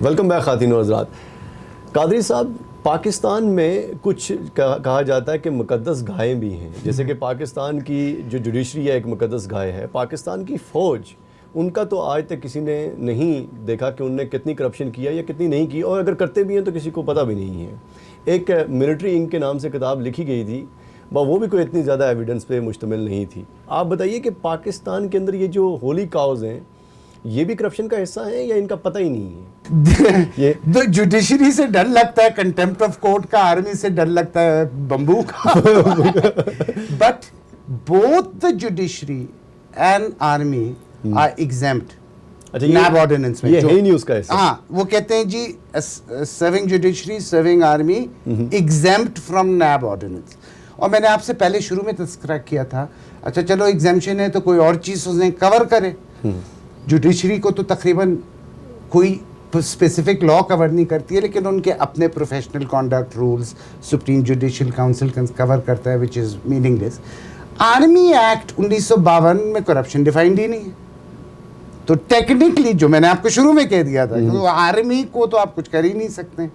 Welcome back خواتین و حضرات. قادری صاحب, پاکستان میں کچھ کہا جاتا ہے کہ مقدس گائیں بھی ہیں, جیسے کہ پاکستان کی جو جوڈیشری ہے ایک مقدس گائے ہے. پاکستان کی فوج, ان کا تو آج تک کسی نے نہیں دیکھا کہ انہوں نے کتنی کرپشن کیا یا کتنی نہیں کی, اور اگر کرتے بھی ہیں تو کسی کو پتہ بھی نہیں ہے. ایک ملٹری انک کے نام سے کتاب لکھی گئی تھی, وہ بھی کوئی اتنی زیادہ ایویڈنس پہ مشتمل نہیں تھی. آپ بتائیے کہ پاکستان کے اندر یہ جو ہولی کاؤز ہیں یہ بھی کرپشن کا حصہ ہیں یا ان کا پتہ ہی نہیں ہے؟ یہ جوڈیشری سے ڈر لگتا ہے, کنٹمپٹ آف کورٹ کا, آرمی سے ڈر لگتا ہے بمبو کا. But both the judiciary and army are exempt NAB ordinance میں. یہ ہے ہی نہیں اس کا حصہ. ہاں, وہ کہتے ہیں جی serving judiciary, serving army exempt from NAB ordinance. اور میں نے آپ سے پہلے شروع میں تذکرہ کیا تھا, اچھا چلو ایگزمپشن ہے تو کوئی اور چیز اسے کور کرے. جوڈیشری کو تو تقریباً کوئی اسپیسیفک لا کور نہیں کرتی ہے, لیکن ان کے اپنے professional conduct rules supreme judicial council cover کرتا ہے, which is meaning less. Army act 1952 میں کرپشن ڈیفائنڈ ہی نہیں ہے. تو ٹیکنیکلی جو میں نے آپ کو شروع میں کہہ دیا تھا کہ آرمی کو تو آپ کچھ کر ہی نہیں سکتے.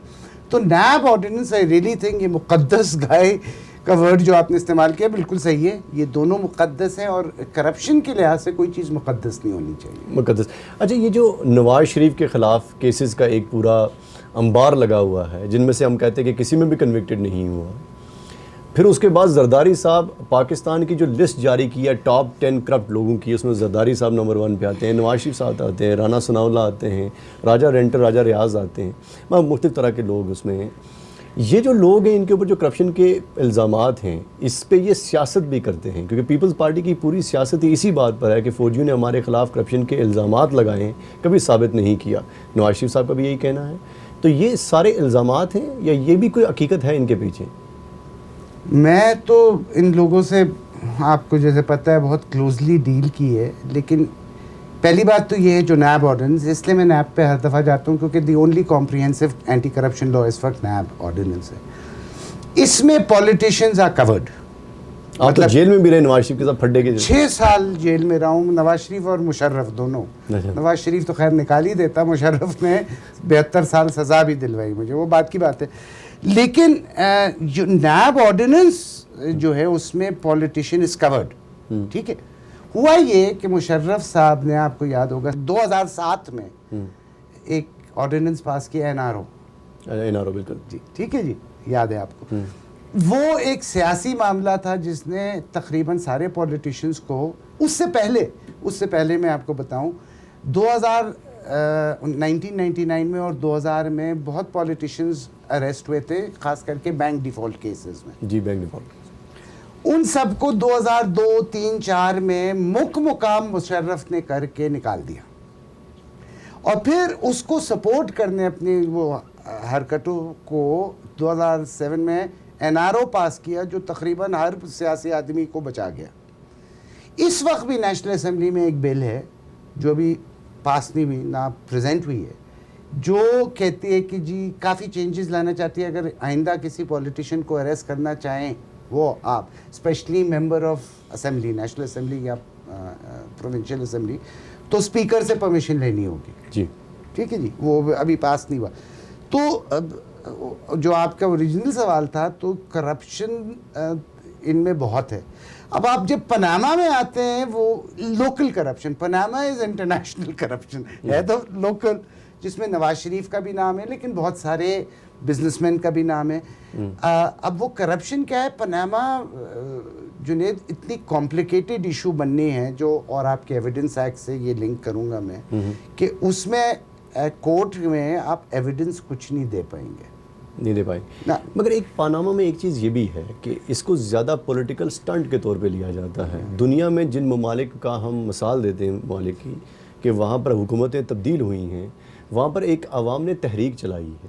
تو NAB ordinance I really think, یہ مقدس گائے کا ورڈ جو آپ نے استعمال کیا بالکل صحیح ہے, یہ دونوں مقدس ہیں, اور کرپشن کے لحاظ سے کوئی چیز مقدس نہیں ہونی چاہیے. مقدس. اچھا, یہ جو نواز شریف کے خلاف کیسز کا ایک پورا انبار لگا ہوا ہے, جن میں سے ہم کہتے ہیں کہ کسی میں بھی کنوکٹڈ نہیں ہوا, پھر اس کے بعد زرداری صاحب پاکستان کی جو لسٹ جاری کی ہے ٹاپ 10 کرپٹ لوگوں کی, اس میں زرداری صاحب نمبر 1 پہ آتے ہیں, نواز شریف صاحب آتے ہیں, رانا ثناءاللہ آتے ہیں, راجہ رینٹر, راجہ ریاض آتے ہیں, مختلف طرح کے لوگ اس میں ہیں. یہ جو لوگ ہیں ان کے اوپر جو کرپشن کے الزامات ہیں, اس پہ یہ سیاست بھی کرتے ہیں, کیونکہ پیپلز پارٹی کی پوری سیاست ہی اسی بات پر ہے کہ فوجیوں نے ہمارے خلاف کرپشن کے الزامات لگائے ہیں, کبھی ثابت نہیں کیا. نواز شریف صاحب کا بھی یہی کہنا ہے. تو یہ سارے الزامات ہیں یا یہ بھی کوئی حقیقت ہے ان کے پیچھے؟ میں تو ان لوگوں سے, آپ کو جیسے پتہ ہے, بہت کلوزلی ڈیل کی ہے. لیکن پہلی بات تو یہ ہے جو نیب آرڈیننس, اس لیے میں نیب پہ ہر دفعہ جاتا ہوں کیونکہ the only comprehensive anti corruption law اس وقت نیب آرڈیننس ہے. اس میں پولیٹیشینز آر کورڈ. آپ تو جیل میں بھی رہے نواز شریف کے ساتھ پھڈے کے 6 سال جیل میں رہا ہوں, نواز شریف اور مشرف دونوں. نواز شریف تو خیر نکال ہی دیتا, مشرف نے 72 سال سزا بھی دلوائی مجھے, وہ بات کی بات ہے. لیکن جو نیب آرڈیننس جو ہے اس میں پولیٹیشین از کورڈ. ٹھیک ہے, ہوا یہ کہ مشرف صاحب نے, آپ کو یاد ہوگا 2007 میں ایک آرڈیننس پاس کیا این آر او. بالکل جی, ٹھیک ہے جی, یاد ہے آپ کو. وہ ایک سیاسی معاملہ تھا جس نے تقریباً سارے پولیٹیشنز کو, اس سے پہلے میں آپ کو بتاؤں 1999 میں اور 2000 میں بہت پولیٹیشنز اریسٹ ہوئے تھے, خاص کر کے بینک ڈیفالٹ کیسز میں. جی, بینک ڈیفالٹ. ان سب کو 2002, 3, 4 میں مقام مشرف نے کر کے نکال دیا, اور پھر اس کو سپورٹ کرنے اپنی وہ حرکتوں کو 2007 میں این آر او پاس کیا, جو تقریباً ہر سیاسی آدمی کو بچا گیا. اس وقت بھی نیشنل اسمبلی میں ایک بل ہے جو ابھی پاس نہیں ہوئی, نہ پریزنٹ ہوئی ہے, جو کہتی ہے کہ جی کافی چینجز لانا چاہتی ہے. اگر آئندہ کسی پولیٹیشین کو اریسٹ کرنا چاہیں وہ آپ, specially member of assembly, national assembly یا پروونشل اسمبلی, تو اسپیکر سے پرمیشن لینی ہوگی. جی, ٹھیک ہے جی, وہ ابھی پاس نہیں ہوا. تو جو آپ کا اوریجنل سوال تھا, تو کرپشن ان میں بہت ہے. اب آپ جب پاناما میں آتے ہیں, وہ local corruption, Panama is international corruption, ہے تو لوکل, جس میں نواز شریف کا بھی نام ہے لیکن بہت سارے بزنس مین کا بھی نام ہے. اب وہ کرپشن کیا ہے پاناما, جنید, اتنی کمپلیکیٹڈ ایشو بننی ہے جو, اور آپ کے ایویڈنس ایکٹ سے یہ لنک کروں گا میں, کہ اس میں کورٹ میں آپ ایویڈنس کچھ نہیں دے پائیں. مگر ایک پاناما میں ایک چیز یہ بھی ہے کہ اس کو زیادہ پولیٹیکل سٹنٹ کے طور پہ لیا جاتا ہے. دنیا میں جن ممالک کا ہم مثال دیتے ہیں ممالک کی, کہ وہاں پر حکومتیں تبدیل ہوئی ہیں, وہاں پر ایک عوام نے تحریک چلائی ہے.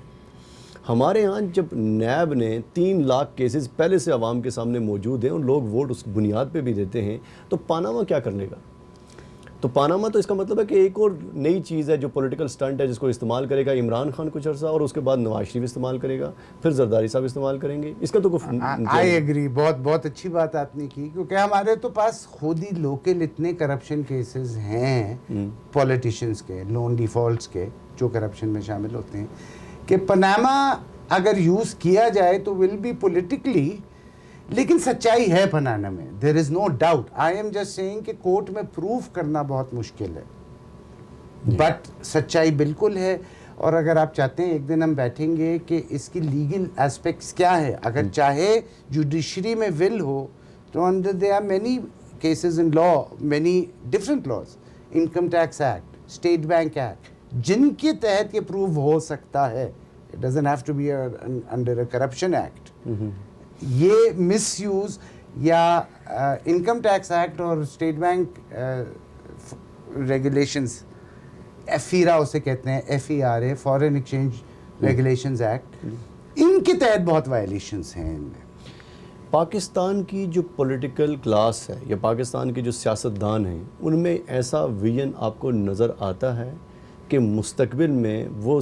ہمارے ہاں جب نیب نے 3 لاکھ کیسز پہلے سے عوام کے سامنے موجود ہیں اور لوگ ووٹ اس بنیاد پہ بھی دیتے ہیں, تو پاناما کیا کر لے گا؟ تو پاناما تو اس کا مطلب ہے کہ ایک اور نئی چیز ہے جو پولیٹیکل سٹنٹ ہے, جس کو استعمال کرے گا عمران خان کچھ عرصہ, اور اس کے بعد نواز شریف استعمال کرے گا, پھر زرداری صاحب استعمال کریں گے. اس کا تو آئی ایگری, بہت اچھی بات آپ نے کی, کیونکہ ہمارے تو پاس خود ہی لوکل اتنے کرپشن کیسز ہیں پولیٹیشنز کے, لون ڈیفالٹس کے, جو کرپشن میں شامل ہوتے ہیں کہ پاناما اگر یوز کیا جائے تو ول بی پولیٹیکلی، لیکن سچائی ہے پاناما میں، there is no doubt. I am just seeing کہ کورٹ میں پروف کرنا بہت مشکل ہے، بٹ سچائی بالکل ہے. اور اگر آپ چاہتے ہیں ایک دن ہم بیٹھیں گے کہ اس کی لیگل اسپیکٹس کیا ہے، اگر چاہے جوڈیشری میں ول ہو تو there are many cases in law, many different laws, income tax act, state bank act, جن کے تحت یہ پروو ہو سکتا ہے. It doesn't have to be under a corruption act. یہ مس یوز یا انکم ٹیکس ایکٹ اور اسٹیٹ بینک ریگولیشنز، FERA اسے کہتے ہیں، FERA foreign exchange regulations act, ان کے تحت بہت وائلیشنز ہیں ان میں. پاکستان کی جو پولیٹیکل کلاس ہے یا پاکستان کے جو سیاستدان ہیں، ان میں ایسا ویژن آپ کو نظر آتا ہے کہ مستقبل میں وہ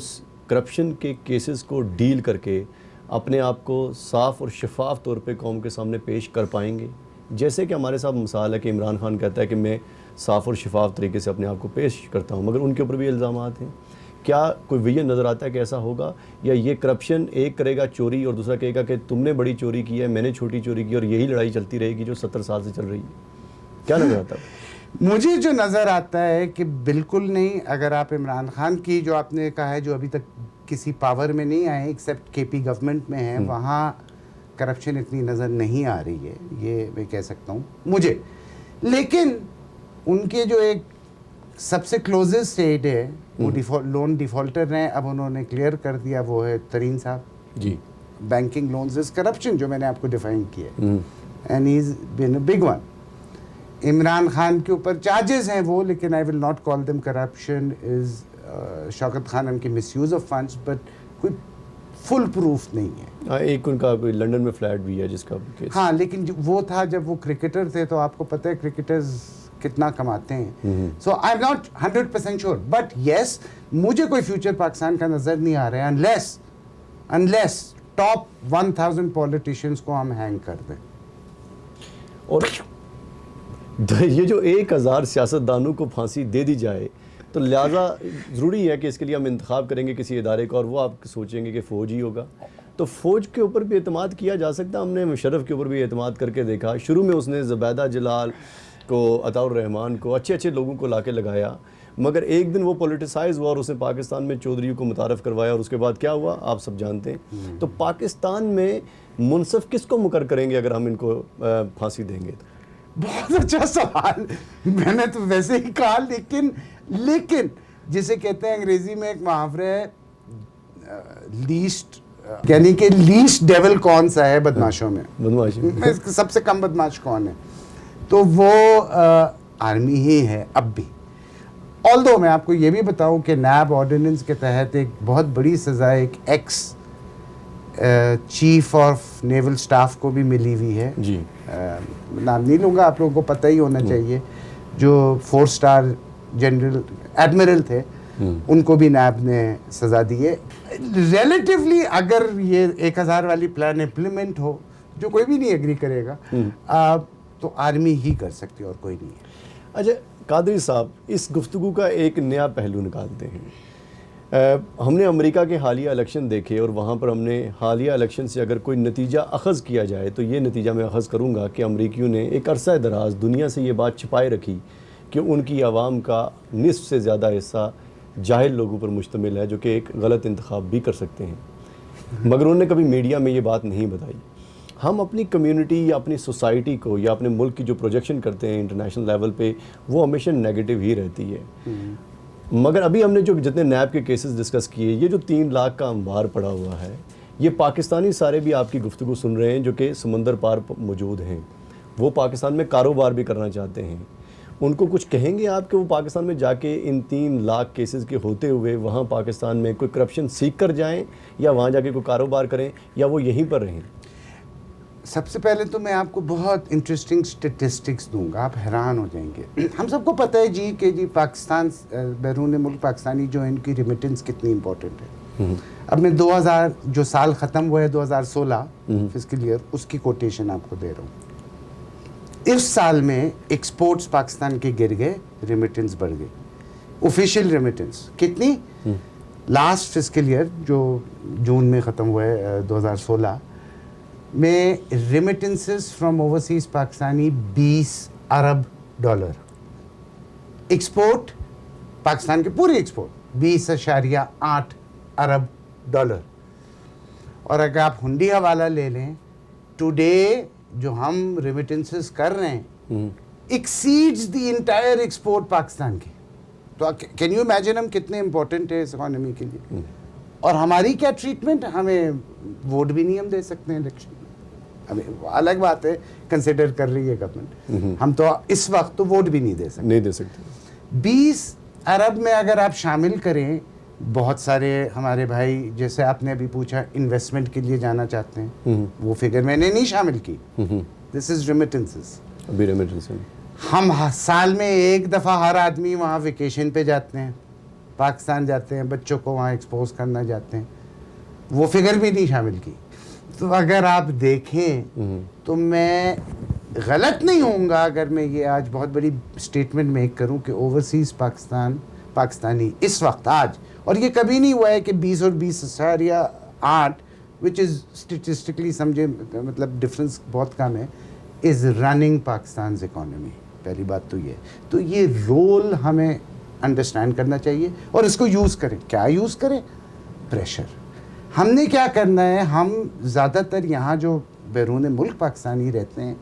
کرپشن کے کیسز کو ڈیل کر کے اپنے آپ کو صاف اور شفاف طور پہ قوم کے سامنے پیش کر پائیں گے؟ جیسے کہ ہمارے ساتھ مثال ہے کہ عمران خان کہتا ہے کہ میں صاف اور شفاف طریقے سے اپنے آپ کو پیش کرتا ہوں، مگر ان کے اوپر بھی الزامات ہیں. کیا کوئی ویژن نظر آتا ہے کہ ایسا ہوگا، یا یہ کرپشن ایک کرے گا چوری اور دوسرا کہے گا کہ تم نے بڑی چوری کی ہے، میں نے چھوٹی چوری کی، اور یہی لڑائی چلتی رہے گی جو 70 سال سے چل رہی ہے؟ کیا نظر آتا ہے؟ مجھے جو نظر آتا ہے کہ بالکل نہیں. اگر آپ عمران خان کی جو آپ نے کہا ہے جو ابھی تک کسی پاور میں نہیں آئے ایکسیپٹ KP گورنمنٹ میں ہیں، وہاں کرپشن اتنی نظر نہیں آ رہی ہے، یہ میں کہہ سکتا ہوں مجھے. لیکن ان کے جو ایک سب سے کلوزسٹ ایڈ ہے وہ لون ڈیفالٹر ہیں، اب انہوں نے کلیئر کر دیا، وہ ہے ترین صاحب. جی، بینکنگ لونز از کرپشن جو میں نے آپ کو ڈیفائن کیا ہے، and he has been a big one. Imran Khan کے اوپر چارجز ہیں وہ، لیکن I will not call them corruption. Is Shaukat Khanum کی misuse of funds, but کوئی فل پروف نہیں ہے. ایک ان کا کوئی لنڈن میں فلیٹ بھی ہے جس کا کیس. ہاں، لیکن وہ تھا جب وہ کرکٹر تھے، تو آپ کو پتہ ہے کرکٹرز کتنا کماتے ہیں. So I am not 100% sure, but yes مجھے کوئی فیوچر پاکستان کا نظر نہیں آ رہا ہے انلیس ٹاپ 1000 پولیٹیشینس کو ہم ہینگ کر دیں. اور یہ جو 1000 سیاستدانوں کو پھانسی دے دی جائے تو لہٰذا ضروری ہے کہ اس کے لیے ہم انتخاب کریں گے کسی ادارے کا، اور وہ آپ سوچیں گے کہ فوج ہی ہوگا. تو فوج کے اوپر بھی اعتماد کیا جا سکتا. ہم نے مشرف کے اوپر بھی اعتماد کر کے دیکھا. شروع میں اس نے زبیدہ جلال کو، عطاء الرحمان کو، اچھے لوگوں کو لا کے لگایا، مگر ایک دن وہ پولیٹیسائز ہوا اور اس نے پاکستان میں چودھریوں کو متعارف کروایا، اور اس کے بعد کیا ہوا آپ سب جانتے ہیں. تو پاکستان میں منصف کس کو مقرر کریں گے اگر ہم ان کو پھانسی دیں گے؟ بہت اچھا سوال. میں نے تو ویسے ہی کہا، لیکن جسے کہتے ہیں انگریزی میں ایک محاورہ ہے، لیسٹ، یعنی کہ لیسٹ ڈیول کون سا ہے بدماشوں میں، سب سے کم بدماش کون ہے، تو وہ آرمی ہی ہے اب بھی. آلدو میں آپ کو یہ بھی بتاؤں کہ نیب آرڈیننس کے تحت ایک بہت بڑی سزا ایک x chief of naval staff کو بھی ملی ہوئی ہے. جی، نام نہیں لوں گا، آپ لوگوں کو پتہ ہی ہونا چاہیے، جو 4 اسٹار جنرل ایڈمرل تھے، ان کو بھی نیب نے سزا دی ہے. ریلیٹیولی اگر یہ 1000 والی پلان امپلیمنٹ ہو، جو کوئی بھی نہیں ایگری کرے گا، تو آرمی ہی کر سکتی اور کوئی نہیں ہے. اچھا قادری صاحب، اس گفتگو کا ایک نیا پہلو نکالتے ہیں. ہم نے امریکہ کے حالیہ الیکشن دیکھے، اور وہاں پر ہم نے حالیہ الیکشن سے اگر کوئی نتیجہ اخذ کیا جائے تو یہ نتیجہ میں اخذ کروں گا کہ امریکیوں نے ایک عرصہ دراز دنیا سے یہ بات چھپائے رکھی کہ ان کی عوام کا نصف سے زیادہ حصہ جاہل لوگوں پر مشتمل ہے، جو کہ ایک غلط انتخاب بھی کر سکتے ہیں، مگر انہوں نے کبھی میڈیا میں یہ بات نہیں بتائی. ہم اپنی کمیونٹی یا اپنی سوسائٹی کو یا اپنے ملک کی جو پروجیکشن کرتے ہیں انٹرنیشنل لیول پہ، وہ ہمیشہ نیگیٹو ہی رہتی ہے. مگر ابھی ہم نے جو جتنے نیب کے کیسز ڈسکس کیے، یہ جو 3 لاکھ کا انبار پڑا ہوا ہے، یہ پاکستانی سارے بھی آپ کی گفتگو سن رہے ہیں جو کہ سمندر پار موجود ہیں، وہ پاکستان میں کاروبار بھی کرنا چاہتے ہیں. ان کو کچھ کہیں گے آپ کہ وہ پاکستان میں جا کے ان 3 لاکھ کیسز کے ہوتے ہوئے وہاں پاکستان میں کوئی کرپشن سیکھ کر جائیں، یا وہاں جا کے کوئی کاروبار کریں، یا وہ یہیں پر رہیں؟ سب سے پہلے تو میں آپ کو بہت انٹرسٹنگ سٹیٹسٹکس دوں گا، آپ حیران ہو جائیں گے. ہم سب کو پتہ ہے جی کہ جی پاکستان، بیرون ملک پاکستانی جو ان کی ریمیٹنس کتنی امپورٹنٹ ہے. اب میں 2000 جو سال ختم ہوا ہے 2016 فسکل ایئر، اس کی کوٹیشن آپ کو دے رہا ہوں. اس سال میں ایکسپورٹس پاکستان کے گر گئے، ریمیٹنس بڑھ گئی. آفیشیل ریمیٹنس کتنی؟ لاسٹ فسکل ایئر جو جون میں ختم ہوا ہے 2016 میں remittances from overseas Pakistani 20 Arab dollar. Export Pakistan کے پوری ایکسپورٹ 20.8 ارب ڈالر. اور اگر آپ ہنڈی حوالہ لے لیں ٹوڈے جو ہم ریمیٹنسز کر رہے ہیں exceeds the entire export Pakistan کی. تو کین یو امیجن ہم کتنے امپورٹنٹ ہے اس اکانومی کے لیے. اور ہماری کیا ٹریٹمنٹ, ہمیں ووٹ بھی نہیں ہم دے سکتے ہیں الیکشن میں. ابھی الگ بات ہے کنسیڈر کر رہی ہے گورنمنٹ, ہم تو اس وقت تو ووٹ بھی نہیں دے سکتے. 20 ارب میں اگر آپ شامل کریں بہت سارے ہمارے بھائی جیسے آپ نے ابھی پوچھا انویسٹمنٹ کے لیے جانا چاہتے ہیں, وہ فگر میں نے نہیں شامل کی. دس از ریمیٹنسز. ابھی ریمیٹنس ہم سال میں ایک دفعہ ہر آدمی وہاں ویکیشن پہ جاتے ہیں, پاکستان جاتے ہیں, بچوں کو وہاں ایکسپوز کرنا جاتے ہیں, وہ فگر بھی نہیں شامل کی. تو اگر آپ دیکھیں تو میں غلط نہیں ہوں گا اگر میں یہ آج بہت بڑی اسٹیٹمنٹ میک کروں کہ اوورسیز پاکستانی اس وقت آج, اور یہ کبھی نہیں ہوا ہے کہ 20 اور 20.8 وچ از اسٹیٹسٹکلی سمجھے مطلب ڈفرینس بہت کم ہے, از رننگ پاکستانز اکانومی. پہلی بات تو یہ, تو یہ رول ہمیں انڈرسٹینڈ کرنا چاہیے اور اس کو یوز کریں. کیا یوز کریں؟ پریشر. ہم نے کیا کرنا ہے, ہم زیادہ تر یہاں جو بیرون ملک پاکستانی رہتے ہیں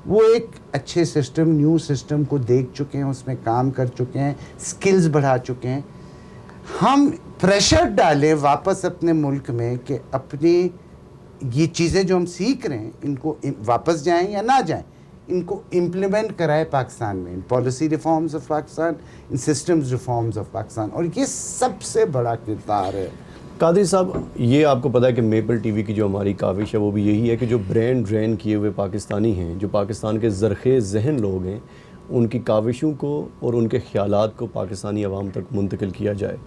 وہ ایک اچھے سسٹم, نیو سسٹم کو دیکھ چکے ہیں, اس میں کام کر چکے ہیں, سکلز بڑھا چکے ہیں. ہم پریشر ڈالیں واپس اپنے ملک میں کہ اپنی یہ چیزیں جو ہم سیکھ رہے ہیں ان کو واپس جائیں یا نہ جائیں, ان کو امپلیمنٹ کرائے پاکستان میں, in policy reforms of Pakistan, in systems reforms of Pakistan. اور یہ سب سے بڑا کردار ہے. قادری صاحب, یہ آپ کو پتہ ہے کہ میپل ٹی وی کی جو ہماری کاوش ہے وہ بھی یہی ہے کہ جو برین ڈرین کیے ہوئے پاکستانی ہیں, جو پاکستان کے زرخیز ذہن لوگ ہیں, ان کی کاوشوں کو اور ان کے خیالات کو پاکستانی عوام تک منتقل کیا جائے.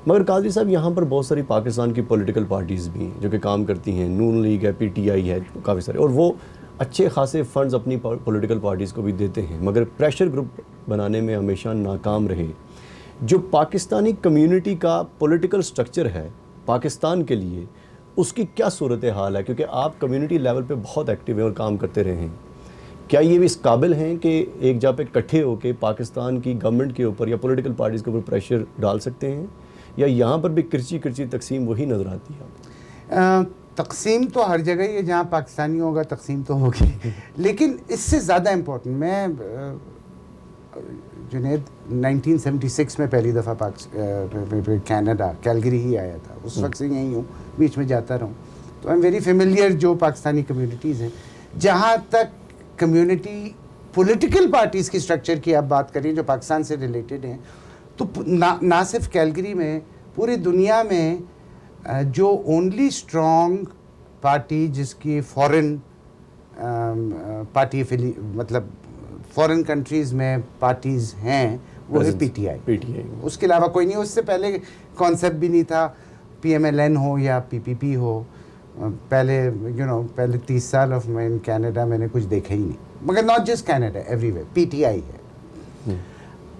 مگر قادری صاحب یہاں پر بہت ساری پاکستان کی پولیٹیکل پارٹیز بھی ہیں جو کہ کام کرتی ہیں, نون لیگ ہے, پی ٹی آئی ہے, کافی سارے, اور وہ اچھے خاصے فنڈز اپنی پولیٹیکل پارٹیز کو بھی دیتے ہیں, مگر پریشر گروپ بنانے میں ہمیشہ ناکام رہے. جو پاکستانی کمیونٹی کا پولیٹیکل سٹرکچر ہے پاکستان کے لیے, اس کی کیا صورت حال ہے؟ کیونکہ آپ کمیونٹی لیول پہ بہت ایکٹیو ہیں اور کام کرتے رہے ہیں. کیا یہ بھی اس قابل ہیں کہ ایک جگہ پہ اکٹھے ہو کے پاکستان کی گورنمنٹ کے اوپر یا پولیٹیکل پارٹیز کے اوپر پریشر ڈال سکتے ہیں, یا یہاں پر بھی کرچی تقسیم وہی نظر آتی ہے؟ تقسیم تو ہر جگہ ہی ہے, جہاں پاکستانی ہوگا تقسیم تو ہوگی. لیکن اس سے زیادہ امپورٹنٹ, میں جنید 1976 میں پہلی دفعہ کینیڈا کیلگری ہی آیا تھا, اس وقت سے یہیں ہوں, بیچ میں جاتا رہا ہوں, تو آئی ایم ویری فیملیئر جو پاکستانی کمیونٹیز ہیں. جہاں تک کمیونٹی پولیٹیکل پارٹیز کی اسٹرکچر کی آپ بات کریں جو پاکستان سے ریلیٹڈ ہیں, تو نہ صرف کیلگری میں, پوری دنیا میں جو اونلی اسٹرانگ پارٹی جس کی فورن پارٹی مطلب فورن کنٹریز میں پارٹیز ہیں وہ ہے پی ٹی آئی. اس کے علاوہ کوئی نہیں. اس سے پہلے کانسیپٹ بھی نہیں تھا پی ایم ایل این ہو یا پی پی پی ہو. پہلے پہلے 30 سال آف میں ان کینیڈا میں نے کچھ دیکھا ہی نہیں, مگر not just Canada, every where P T I ہے.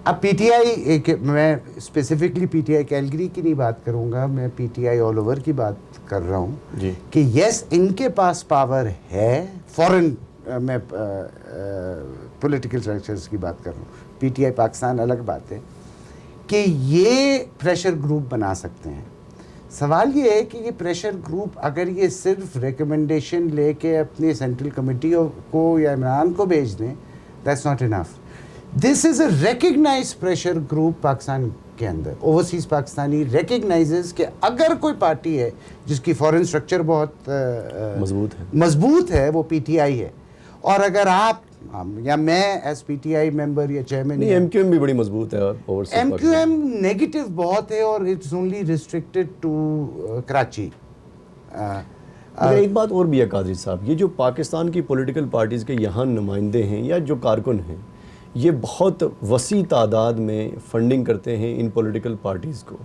اب پی ٹی آئی, میں specifically P T I Calgary کی نہیں بات کروں گا, میں P T I all over کی بات کر رہا ہوں کہ یس ان کے پاس پاور ہے. فورن میں پولیٹیکل اسٹرکچرز کی بات کر رہا ہوں, پی ٹی آئی پاکستان الگ بات ہے, کہ یہ پریشر گروپ بنا سکتے ہیں. سوال یہ ہے کہ یہ پریشر گروپ اگر یہ صرف ریکمنڈیشن لے کے اپنی سینٹرل کمیٹی کو یا عمران کو بھیج دیں, that's not enough. This is a recognise pressure group Pakistan کے اندر. اوورسیز پاکستانی ریکگنائزز کہ اگر کوئی پارٹی ہے جس کی فورن اسٹرکچر بہت مضبوط ہے وہ پی ٹی آئی ہے. اور اگر آپ یا میں ایز پی ٹی آئی ممبر یا چیئرمین, ایم کیو ایم بھی بڑی مضبوط ہے. ایم کیو ایم نیگیٹو بہت ہے اور it's only restricted to Karachi. ایک بات اور بھی ہے قادری صاحب, یہ جو پاکستان کی پولیٹیکل پارٹیز کے یہاں نمائندے ہیں یا جو کارکن ہیں, یہ بہت وسیع تعداد میں فنڈنگ کرتے ہیں ان پولیٹیکل پارٹیز کو.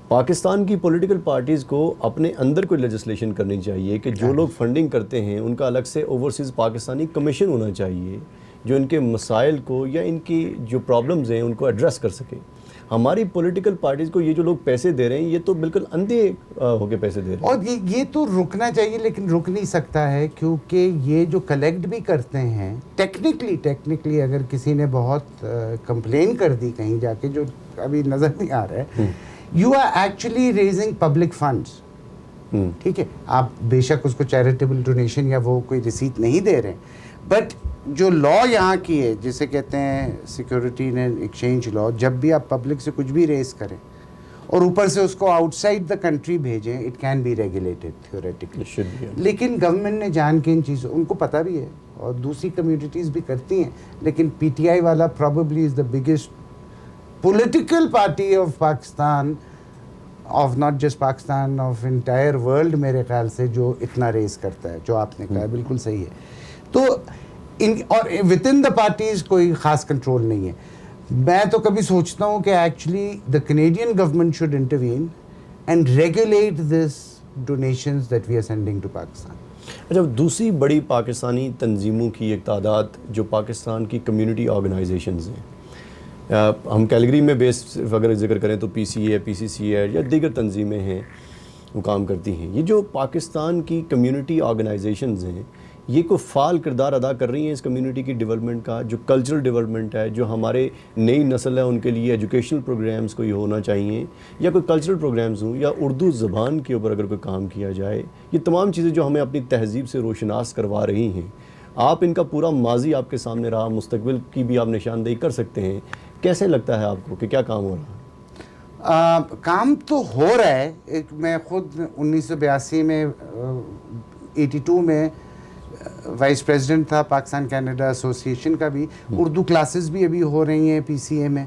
پاکستان کی پولیٹیکل پارٹیز کو اپنے اندر کوئی لیجسلیشن کرنی چاہیے کہ جو لوگ فنڈنگ کرتے ہیں ان کا الگ سے اوورسیز پاکستانی کمیشن ہونا چاہیے جو ان کے مسائل کو یا ان کی جو پرابلمز ہیں ان کو ایڈریس کر سکے. ہماری پولیٹیکل پارٹیز کو یہ جو لوگ پیسے دے رہے ہیں یہ تو بالکل اندھے ہو کے پیسے دے رہے ہیں. اور یہ تو رکنا چاہیے لیکن رک نہیں سکتا ہے کیونکہ یہ جو کلیکٹ بھی کرتے ہیں ٹیکنیکلی اگر کسی نے بہت کمپلین کر دی کہیں جا کے جو ابھی نظر نہیں آ رہا ہے, you are actually raising public funds. ٹھیک ہے, آپ بے شک اس کو چیریٹیبل ڈونیشن یا وہ کوئی ریسیٹ نہیں دے رہے ہیں, بٹ جو لا یہاں کی ہے جسے کہتے ہیں سیکورٹی اینڈ ایکسچینج لا, جب بھی آپ پبلک سے کچھ بھی ریز کریں اور اوپر سے اس کو آؤٹ سائڈ دا کنٹری بھیجیں, it can be regulated theoretically. لیکن گورنمنٹ نے جان کے ان چیزوں, ان کو پتہ بھی ہے اور دوسری کمیونٹیز بھی کرتی ہیں, لیکن پی ٹی آئی والا probably is the biggest political party of Pakistan, of not just Pakistan, of entire world میرے خیال سے, جو اتنا ریز کرتا ہے. جو آپ نے کہا بالکل صحیح ہے. تو اور ود ان دا پارٹیز کوئی خاص کنٹرول نہیں ہے. میں تو کبھی سوچتا ہوں کہ actually the Canadian government should intervene and regulate this donations that we are sending to Pakistan. اچھا, دوسری بڑی پاکستانی تنظیموں کی ایک تعداد جو پاکستان کی کمیونٹی آرگنائزیشنز ہیں, ہم کیلگری میں بیس اگر ذکر کریں تو پی سی اے, پی سی سی اے یا دیگر تنظیمیں ہیں وہ کام کرتی ہیں. یہ جو پاکستان کی کمیونٹی آرگنائزیشنز ہیں یہ کوئی فعال کردار ادا کر رہی ہیں اس کمیونٹی کی ڈیولپمنٹ کا, جو کلچرل ڈیولپمنٹ ہے, جو ہمارے نئی نسل ہے ان کے لیے ایجوکیشنل پروگرامز کوئی ہونا چاہیے, یا کوئی کلچرل پروگرامز ہوں, یا اردو زبان کے اوپر اگر کوئی کام کیا جائے. یہ تمام چیزیں جو ہمیں اپنی تہذیب سے روشناس کروا رہی ہیں, آپ ان کا پورا ماضی آپ کے سامنے رہا, مستقبل کی بھی آپ نشاندہی کر سکتے ہیں. کیسے لگتا ہے آپ کو کہ کیا کام ہو رہا ہے؟ کام تو ہو رہا ہے. میں خود 1982 میں 82 میں وائس پریزیڈنٹ تھا پاکستان کینیڈا ایسوسیشن کا بھی. اردو کلاسز بھی ابھی ہو رہی ہیں پی سی اے میں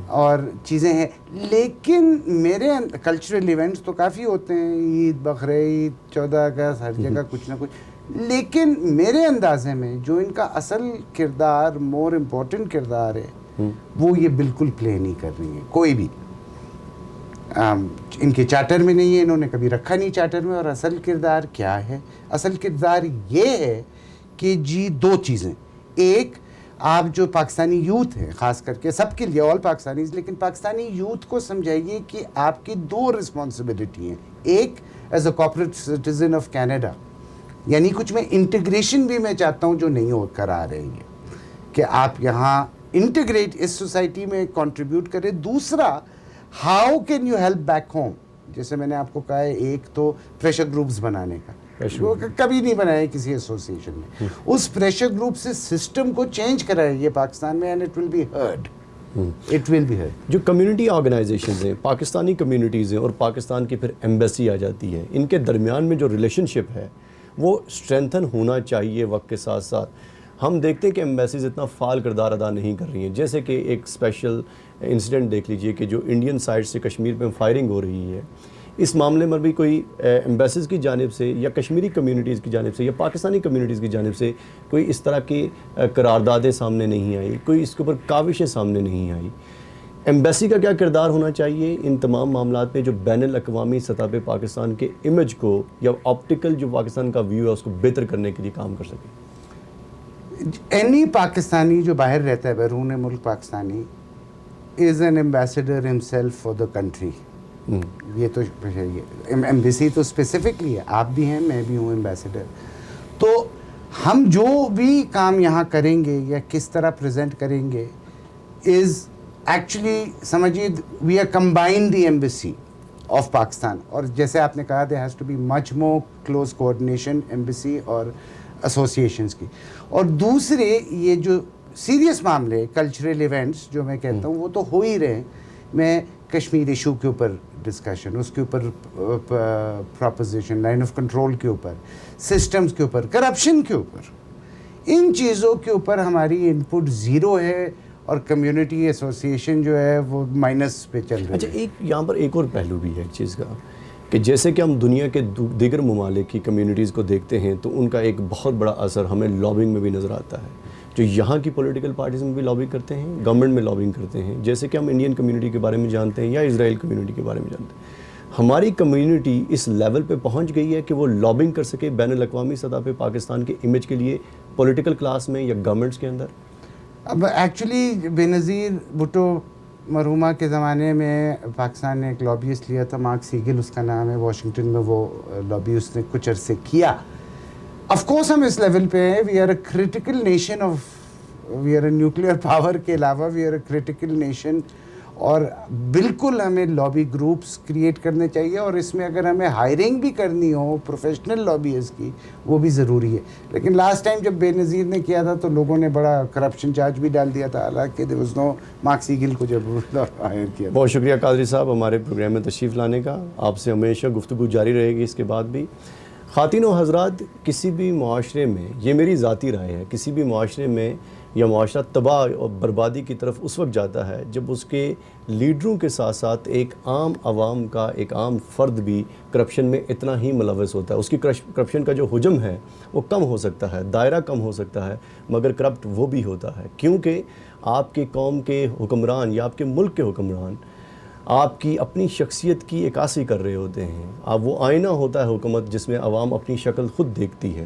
اور چیزیں ہیں, لیکن میرے کلچرل ایونٹس تو کافی ہوتے ہیں, عید, بقرعید, 14 اگست, ہر جگہ کچھ نہ کچھ. لیکن میرے اندازے میں جو ان کا اصل کردار, مور امپورٹنٹ کردار ہے, وہ یہ بالکل پلے نہیں کر رہی ہیں کوئی بھی. ان کے چارٹر میں نہیں ہے, انہوں نے کبھی رکھا نہیں چارٹر میں. اور اصل کردار کیا ہے؟ اصل کردار یہ ہے کہ جی دو چیزیں. ایک, آپ جو پاکستانی یوتھ ہے, خاص کر کے سب کے لیے, آل پاکستانیز, لیکن پاکستانی یوتھ کو سمجھائیے کہ آپ کی دو رسپانسبلٹی ہیں. ایک, as a corporate citizen of Canada, یعنی کچھ میں انٹیگریشن بھی میں چاہتا ہوں جو نہیں ہو کر آ رہی ہے, کہ آپ یہاں انٹیگریٹ اس سوسائٹی میں کنٹریبیوٹ کریں. دوسرا, how can you help back home. جیسے میں نے آپ کو کہا ہے, ایک تو پریشر گروپس بنانے کا, وہ کبھی نہیں بنایا کسی ایسوسیشن میں. اس پریشر گروپ سے سسٹم کو چینج کرائے پاکستان میں, and it will be heard. It will be heard. جو کمیونٹی آرگنائزیشنز ہیں, پاکستانی کمیونٹیز ہیں, اور پاکستان کی پھر ایمبیسی آ جاتی ہے, ان کے درمیان میں جو ریلیشن شپ ہے وہ اسٹرینتھن ہونا چاہیے وقت کے ساتھ ساتھ. ہم دیکھتے ہیں کہ ایمبیسیز اتنا فعال کردار ادا نہیں کر رہی ہیں. جیسے کہ ایک اسپیشل انسیڈنٹ دیکھ لیجئے کہ جو انڈین سائڈ سے کشمیر پہ فائرنگ ہو رہی ہے, اس معاملے میں بھی کوئی ایمبیسیز کی جانب سے یا کشمیری کمیونٹیز کی جانب سے یا پاکستانی کمیونٹیز کی جانب سے کوئی اس طرح کی قراردادیں سامنے نہیں آئی, کوئی اس کے اوپر کاوشیں سامنے نہیں آئی. ایمبیسی کا کیا کردار ہونا چاہیے ان تمام معاملات میں جو بین الاقوامی سطح پہ پاکستان کے امیج کو یا آپٹیکل جو پاکستان کا ویو ہے اس کو بہتر کرنے کے لیے کام کر سکے؟ اینی پاکستانی جو باہر رہتا ہے, بیرون ملک Pakistani, is an ambassador himself for the country. یہ تو ایمبیسی تو اسپیسیفکلی ہے, آپ بھی ہیں, میں بھی ہوں ایمبیسڈر. تو ہم جو بھی کام یہاں کریں گے یا کس طرح پریزنٹ کریں گے از ایکچولی, سمجھیے, we are combine the embassy of Pakistan. اور جیسے آپ نے کہا, there has to be much more close coordination embassy اور ایسوسیشنس کی. اور دوسرے, یہ جو سیریس معاملے کلچرل ایونٹس جو میں کہتا ہوں وہ تو ہو ہی رہے ہیں. میں کشمیر ایشو کے اوپر ڈسکشن, اس کے اوپر پراپوزیشن, لائن آف کنٹرول کے اوپر, سسٹمز کے اوپر, کرپشن کے اوپر, ان چیزوں کے اوپر ہماری ان پٹ زیرو ہے, اور کمیونٹی ایسوسیشن جو ہے وہ مائنس پہ چل رہی ہے. اچھا, ایک یہاں پر ایک اور پہلو بھی ہے ایک چیز کا, کہ جیسے کہ ہم دنیا کے دیگر ممالک کی کمیونٹیز کو دیکھتے ہیں تو ان کا ایک بہت بڑا اثر ہمیں لابنگ میں بھی نظر آتا ہے. جو یہاں کی پولیٹیکل پارٹیز میں بھی لابنگ کرتے ہیں, گورنمنٹ میں لابنگ کرتے ہیں. جیسے کہ ہم انڈین کمیونٹی کے بارے میں جانتے ہیں یا اسرائیل کمیونٹی کے بارے میں جانتے ہیں. ہماری کمیونٹی اس لیول پہ پہنچ گئی ہے کہ وہ لابنگ کر سکے بین الاقوامی سطح پہ پاکستان کے امیج کے لیے, پولیٹیکل کلاس میں یا گورنمنٹس کے اندر. اب ایکچولی بے نظیر بھٹو مرحومہ کے زمانے میں پاکستان نے ایک لابیسٹ لیا تھا, مارک سیگل اس کا نام ہے, واشنگٹن میں وہ لابی اس نے کچھ عرصے کیا. آف کورس ہم اس لیول پہ ہیں, we are a critical nation of, we are a nuclear power کے علاوہ we are a critical nation, اور بالکل ہمیں لابی گروپس کریٹ کرنے چاہیے, اور اس میں اگر ہمیں ہائرنگ بھی کرنی ہو پروفیشنل لابیز کی وہ بھی ضروری ہے. لیکن لاسٹ ٹائم جب بے نظیر نے کیا تھا تو لوگوں نے بڑا کرپشن چارج بھی ڈال دیا تھا, حالانکہ there was no مارک سیگل کو جب ہائر کیا تھا. بہت شکریہ قادری صاحب ہمارے پروگرام میں تشریف لانے کا. آپ سے ہمیشہ گفتگو جاری رہے گی اس کے بعد بھی. خواتین و حضرات, کسی بھی معاشرے میں, یہ میری ذاتی رائے ہے, کسی بھی معاشرے میں یا معاشرہ تباہ اور بربادی کی طرف اس وقت جاتا ہے جب اس کے لیڈروں کے ساتھ ساتھ ایک عام عوام کا, ایک عام فرد بھی کرپشن میں اتنا ہی ملوث ہوتا ہے. اس کی کرپشن کا جو حجم ہے وہ کم ہو سکتا ہے, دائرہ کم ہو سکتا ہے, مگر کرپٹ وہ بھی ہوتا ہے, کیونکہ آپ کے قوم کے حکمران یا آپ کے ملک کے حکمران آپ کی اپنی شخصیت کی عکاسی کر رہے ہوتے ہیں. اب وہ آئینہ ہوتا ہے حکومت جس میں عوام اپنی شکل خود دیکھتی ہے.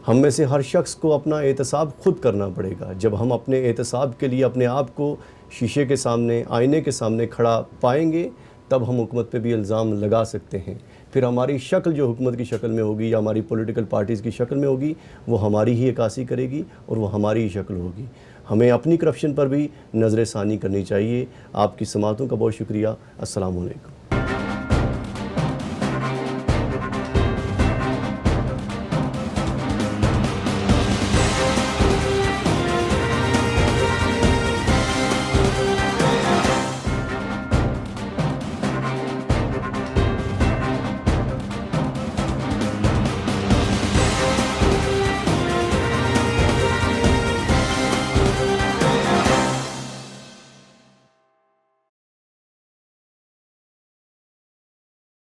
ہم میں سے ہر شخص کو اپنا احتساب خود کرنا پڑے گا. جب ہم اپنے احتساب کے لیے اپنے آپ کو شیشے کے سامنے, آئینے کے سامنے کھڑا پائیں گے, تب ہم حکومت پہ بھی الزام لگا سکتے ہیں. پھر ہماری شکل جو حکومت کی شکل میں ہوگی یا ہماری پولیٹیکل پارٹیز کی شکل میں ہوگی وہ ہماری ہی عکاسی کرے گی اور وہ ہماری ہی شکل ہوگی. ہمیں اپنی کرپشن پر بھی نظر ثانی کرنی چاہیے. آپ کی سماعتوں کا بہت شکریہ. السلام علیکم.